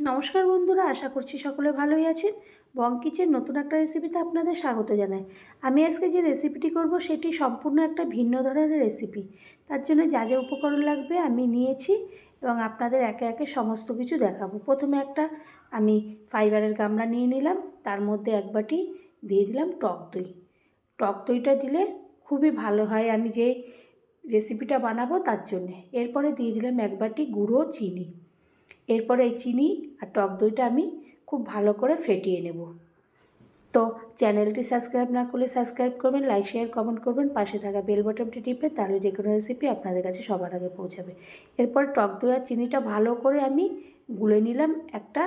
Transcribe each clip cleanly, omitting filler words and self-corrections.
নমস্কার বন্ধুরা, আশা করছি সকলে ভালোই আছেন। বং কিচেন নতুন একটা রেসিপিতে আপনাদের স্বাগত জানাই। আমি আজকে যে রেসিপিটি করব সেটি সম্পূর্ণ একটা ভিন্ন ধরনের রেসিপি। তার জন্য যা যা উপকরণ লাগবে আমি নিয়েছি এবং আপনাদের একে একে সমস্ত কিছু দেখাবো। প্রথমে একটা আমি ফাইবারের গামলা নিয়ে নিলাম, তার মধ্যে এক বাটি দিয়ে দিলাম টক দই। টক দইটা দিলে খুবই ভালো হয় আমি যেই রেসিপিটা বানাবো তার জন্যে। এরপরে দিয়ে দিলাম এক বাটি গুঁড়ো চিনি। এরপরে এই চিনি আর টক দইটা আমি খুব ভালো করে ফেটিয়ে নেব। তো চ্যানেলটি সাবস্ক্রাইব না করলে সাবস্ক্রাইব করবেন, লাইক শেয়ার কমেন্ট করবেন, পাশে থাকা বেল বাটনটি টিপে তাহলে যে কোনো রেসিপি আপনাদের কাছে সবার আগে পৌঁছাবে। এরপর টক দই আর চিনিটা ভালো করে আমি গুলে নিলাম একটা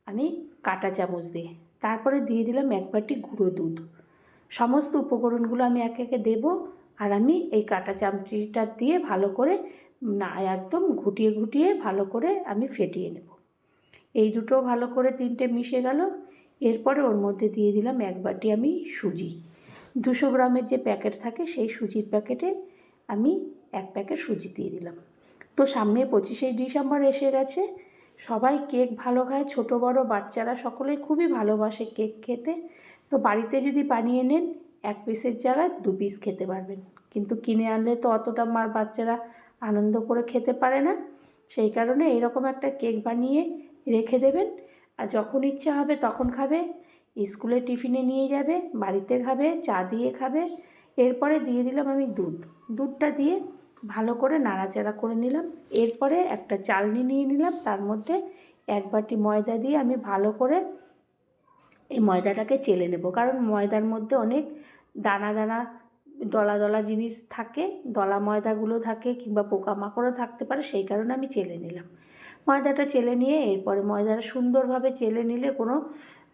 আমি কাঁটা চামচ দিয়ে। তারপরে দিয়ে দিলাম এক বাটি গুঁড়ো দুধ। সমস্ত উপকরণগুলো আমি একে একে দেবো আর আমি এই কাঁটা চামচিটা দিয়ে ভালো করে না একদম ঘুটিয়ে ঘুটিয়ে ভালো করে আমি ফেটিয়ে নেব। এই দুটো ভালো করে তিনটে মিশে গেল। এরপরে ওর মধ্যে দিয়ে দিলাম এক বাটি আমি সুজি। 200 গ্রামের যে প্যাকেট থাকে সেই সুজির প্যাকেটে আমি এক প্যাকেট সুজি দিয়ে দিলাম। তো সামনে 25শে ডিসেম্বর এসে গেছে। সবাই কেক ভালো খায়, ছোট বড় বাচ্চারা সকলেই খুবই ভালোবাসে কেক খেতে। তো বাড়িতে যদি বানিয়ে নেন 1 পিসের জায়গায় 2 পিস খেতে পারবেন, কিন্তু কিনে আনলে তো অতটা বাচ্চারা আনন্দ করে খেতে পারে না। সেই কারণে এইরকম একটা কেক বানিয়ে রেখে দেবেন, আর যখন ইচ্ছা হবে তখন খাবে। স্কুলে টিফিনে নিয়ে যাবে, বাড়িতে খাবে, চা দিয়ে খাবে। এরপরে দিয়ে দিলাম আমি দুধটা দিয়ে ভালো করে নাড়াচাড়া করে নিলাম। এরপরে একটা চালনি নিয়ে নিলাম, তার মধ্যে এক বাটি ময়দা দিয়ে আমি ভালো করে এই ময়দাটাকে চেলে নেব, কারণ ময়দার মধ্যে অনেক দানা দানা দলা দলা জিনিস থাকে, দলা ময়দাগুলো থাকে কিংবা পোকামাকড়ও থাকতে পারে, সেই কারণে আমি চেলে নিলাম। ময়দাটা চেলে নিয়ে এরপরে ময়দাটা সুন্দরভাবে চেলে নিলে কোনো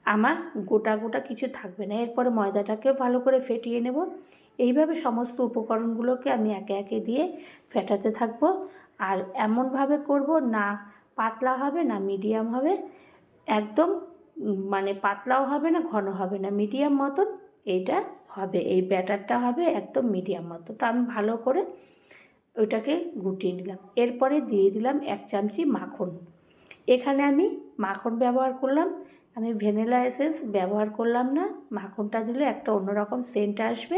আমার গোটা গোটা কিছু থাকবে না। এরপরে ময়দাটাকেও ভালো করে ফেটিয়ে নেব। এইভাবে সমস্ত উপকরণগুলোকে আমি একে একে দিয়ে ফেটাতে থাকবো। আর এমনভাবে করব না পাতলা হবে না মিডিয়াম হবে, একদম পাতলাও হবে না ঘন হবে না, মিডিয়াম মতন এইটা হবে। এই ব্যাটারটা হবে একদম মিডিয়াম মতো। তো আমি ভালো করে ওইটাকে গুটিয়ে নিলাম। এরপরে দিয়ে দিলাম 1 চামচি মাখন। এখানে আমি মাখন ব্যবহার করলাম, আমি ভ্যানিলা এসেন্স ব্যবহার করলাম না। মাখনটা দিলে একটা অন্যরকম সেন্ট আসবে।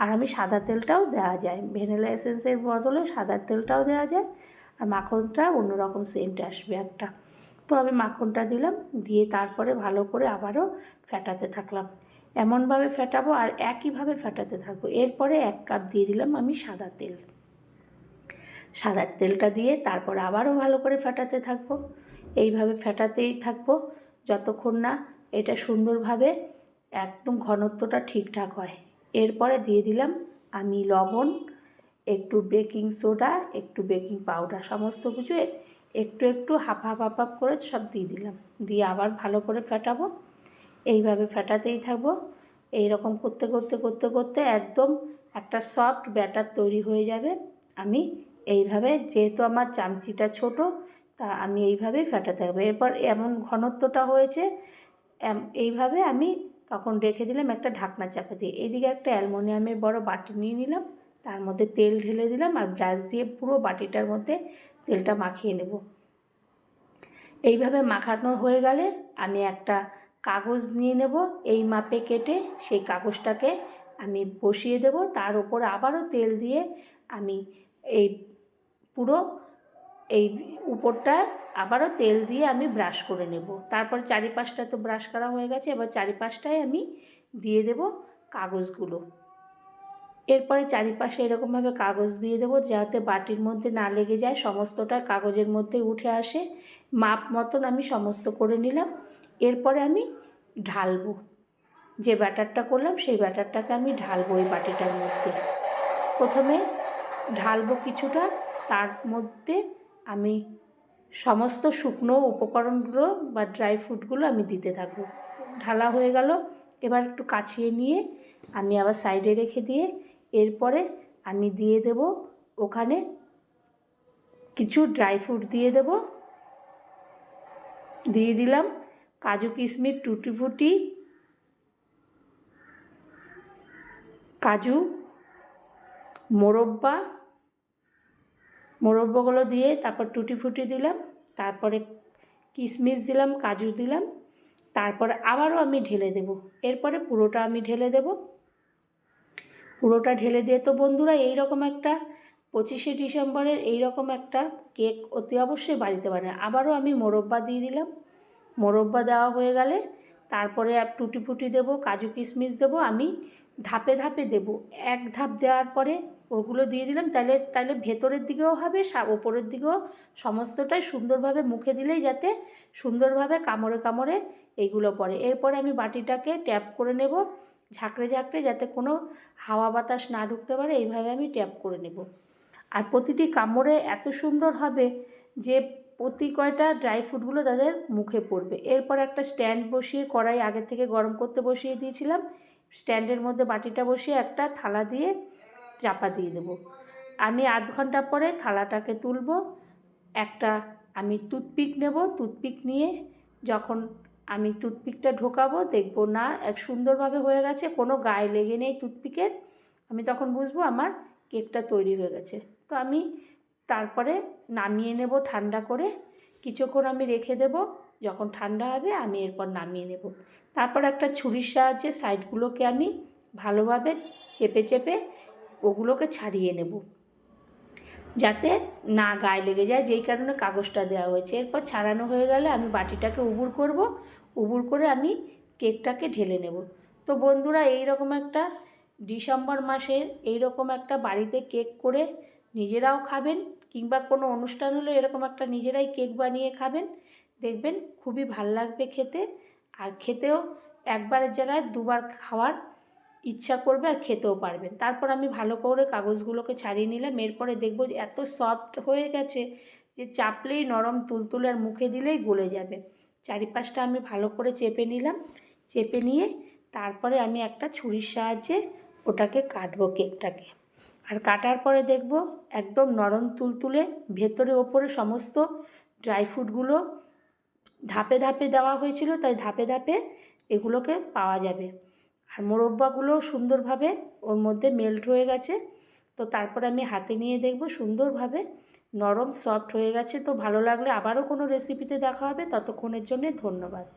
আর আমি সাদা তেলটাও দেওয়া যায়, ভ্যানিলা এসেন্সের বদলে সাদা তেলটাও দেওয়া যায়, আর মাখনটা অন্যরকম সেন্ট আসবে একটা। তো আমি মাখনটা দিলাম, দিয়ে তারপরে ভালো করে আবারও ফেটাতে থাকলাম। এমনভাবে ফেটাবো আর একইভাবে ফেটাতে থাকবো। এরপরে 1 কাপ দিয়ে দিলাম আমি সাদা তেল। সাদা তেলটা দিয়ে তারপর আবারও ভালো করে ফেটাতে থাকবো। এইভাবে ফেটাতেই থাকবো যতক্ষণ না এটা সুন্দরভাবে একদম ঘনত্বটা ঠিকঠাক হয়। এরপরে দিয়ে দিলাম আমি লবণ, একটু বেকিং সোডা, একটু বেকিং পাউডার, সমস্ত কিছু একটু একটু হাফ করে সব দিয়ে দিলাম। দিয়ে আবার ভালো করে ফেটাবো। এইভাবে ফেটাতেই থাকবো। এইরকম করতে করতে করতে করতে একদম একটা সফট ব্যাটার তৈরি হয়ে যাবে। আমি এইভাবে, যেহেতু আমার চামচিটা ছোট, তা আমি এইভাবেই ফেটাতে হবে। এরপর এমন ঘনত্বটা হয়েছে, এইভাবে আমি তখন রেখে দিলাম একটা ঢাকনা চাপা দিয়ে। এইদিকে একটা অ্যালুমিনিয়ামের বড় বাটি নিয়ে নিলাম, তার মধ্যে তেল ঢেলে দিলাম আর ব্রাশ দিয়ে পুরো বাটিটার মধ্যে তেলটা মাখিয়ে নেব। এইভাবে মাখানো হয়ে গেলে আমি একটা কাগজ নিয়ে নেব, এই মাপে কেটে সেই কাগজটাকে আমি বসিয়ে দেব। তার উপর আবারও তেল দিয়ে আমি এই পুরো এই উপরটা আবারও তেল দিয়ে আমি ব্রাশ করে নেব। তারপর চারিপাশটা তো ব্রাশ করা হয়ে গেছে, এবার চারিপাশটায় আমি দিয়ে দেব কাগজগুলো। এরপরে চারিপাশে এরকমভাবে কাগজ দিয়ে দেবো যাতে বাটির মধ্যে না লেগে যায়, সমস্তটা কাগজের মধ্যে উঠে আসে। মাপ মতন আমি সমস্ত করে নিলাম। এরপরে আমি ঢালবো, যে ব্যাটারটা করলাম সেই ব্যাটারটাকে আমি ঢালবো এই বাটিটার মধ্যে। প্রথমে ঢালবো কিছুটা, তার মধ্যে আমি সমস্ত শুকনো উপকরণগুলো বা ড্রাই ফ্রুটগুলো আমি দিতে থাকবো। ঢালা হয়ে গেল, এবার একটু কাছিয়ে নিয়ে আমি আবার সাইডে রেখে দিয়ে এরপরে আমি দিয়ে দেব ওখানে কিছু ড্রাই ফ্রুট দিয়ে দেব। দিয়ে দিলাম কাজু কিশমিশ, টুটি ফুটি, কাজু, মোরব্বাগুলো দিয়ে তারপর টুটি ফুটি দিলাম। তারপরে কিশমিশ দিলাম, কাজু দিলাম, তারপর আবারও আমি ঢেলে দেব। এরপরে পুরোটা আমি ঢেলে দেব। পুরোটা ঢেলে দিয়ে তো বন্ধুরা এইরকম একটা 25শে ডিসেম্বরের এইরকম একটা কেক অতি অবশ্যই বাড়িতে বানায়। আবারও আমি মোরব্বা দিয়ে দিলাম। মোরব্বা দেওয়া হয়ে গেলে তারপরে টুটি ফুটি দেবো, কাজু কিশমিশ দেবো। আমি ধাপে ধাপে দেবো। এক ধাপ দেওয়ার পরে ওগুলো দিয়ে দিলাম, তাহলে ভেতরের দিকেও হবে, ওপরের দিকেও সমস্তটাই সুন্দরভাবে মুখে দিলেই যাতে সুন্দরভাবে কামড়ে কামড়ে এইগুলো পড়ে। এরপরে আমি বাটিটাকে ট্যাপ করে নেব ঝাঁকড়ে ঝাঁকড়ে, যাতে কোনো হাওয়া বাতাস না ঢুকতে পারে, এইভাবে আমি ট্যাপ করে নেব। আর প্রতিটি কামড়ে এত সুন্দর হবে যে প্রতি কয়টা ড্রাই ফ্রুটগুলো তাদের মুখে পড়বে। এরপর একটা স্ট্যান্ড বসিয়ে কড়াই আগে থেকে গরম করতে বসিয়ে দিয়েছিলাম। স্ট্যান্ডের মধ্যে বাটিটা বসিয়ে একটা থালা দিয়ে চাপা দিয়ে দেবো। আমি আধ ঘন্টা পরে থালাটাকে তুলব। একটা আমি টুথপিক নেব, টুথপিক নিয়ে যখন আমি টুথপিকটা ঢোকাবো দেখব না এক সুন্দরভাবে হয়ে গেছে, কোনো গায়ে লেগে নেই টুথপিকের, আমি তখন বুঝবো আমার কেকটা তৈরি হয়ে গেছে। তো আমি তারপরে নামিয়ে নেব ঠান্ডা করে, কিছুক্ষণ আমি রেখে দেব। যখন ঠান্ডা হবে আমি এরপর নামিয়ে নেব। তারপর একটা ছুরির সাহায্যে সাইডগুলোকে আমি ভালোভাবে চেপে চেপে ওগুলোকে ছাড়িয়ে নেব, যাতে না গায়ে লেগে যায়, যেই কারণে কাগজটা দেওয়া হয়েছে। এরপর ছাড়ানো হয়ে গেলে আমি বাটিটাকে উবুর করব, উবুর করে আমি কেকটাকে ঢেলে নেব। তো বন্ধুরা এইরকম একটা ডিসেম্বর মাসের এইরকম একটা বাড়িতে কেক করে নিজেরাও খাবেন, কিংবা কোনো অনুষ্ঠান হলে এরকম একটা নিজেরাই কেক বানিয়ে খাবেন, দেখবেন খুবই ভাল লাগবে খেতে। আর খেতেও একবারের জায়গায় দুবার খাওয়ার ইচ্ছা করবে আর খেতেও পারবেন। তারপর আমি ভালো করে কাগজগুলোকে ছাড়িয়ে নিলাম। এরপরে দেখব এত সফট হয়ে গেছে যে চাপলেই নরম তুলতুলে, আর মুখে দিলেই গলে যাবে। চারিপাশটা আমি ভালো করে চেপে নিলাম। চেপে নিয়ে তারপরে আমি একটা ছুরির সাহায্যে ওটাকে কাটবো কেকটাকে। আর কাটার পরে দেখব একদম নরম তুলতুলে, ভেতরে ওপরে সমস্ত ড্রাই ফ্রুটগুলো ধাপে ধাপে দেওয়া হয়েছিল, তাই ধাপে ধাপে এগুলোকে পাওয়া যাবে। আর মোরব্বাগুলো সুন্দরভাবে ওর মধ্যে মেল্ট হয়ে গেছে। তো তারপর আমি হাতে নিয়ে দেখব সুন্দরভাবে নরম সফট হয়ে গেছে। তো ভালো লাগলে আবারও কোনো রেসিপিতে দেখা হবে। ততক্ষণের জন্যে ধন্যবাদ।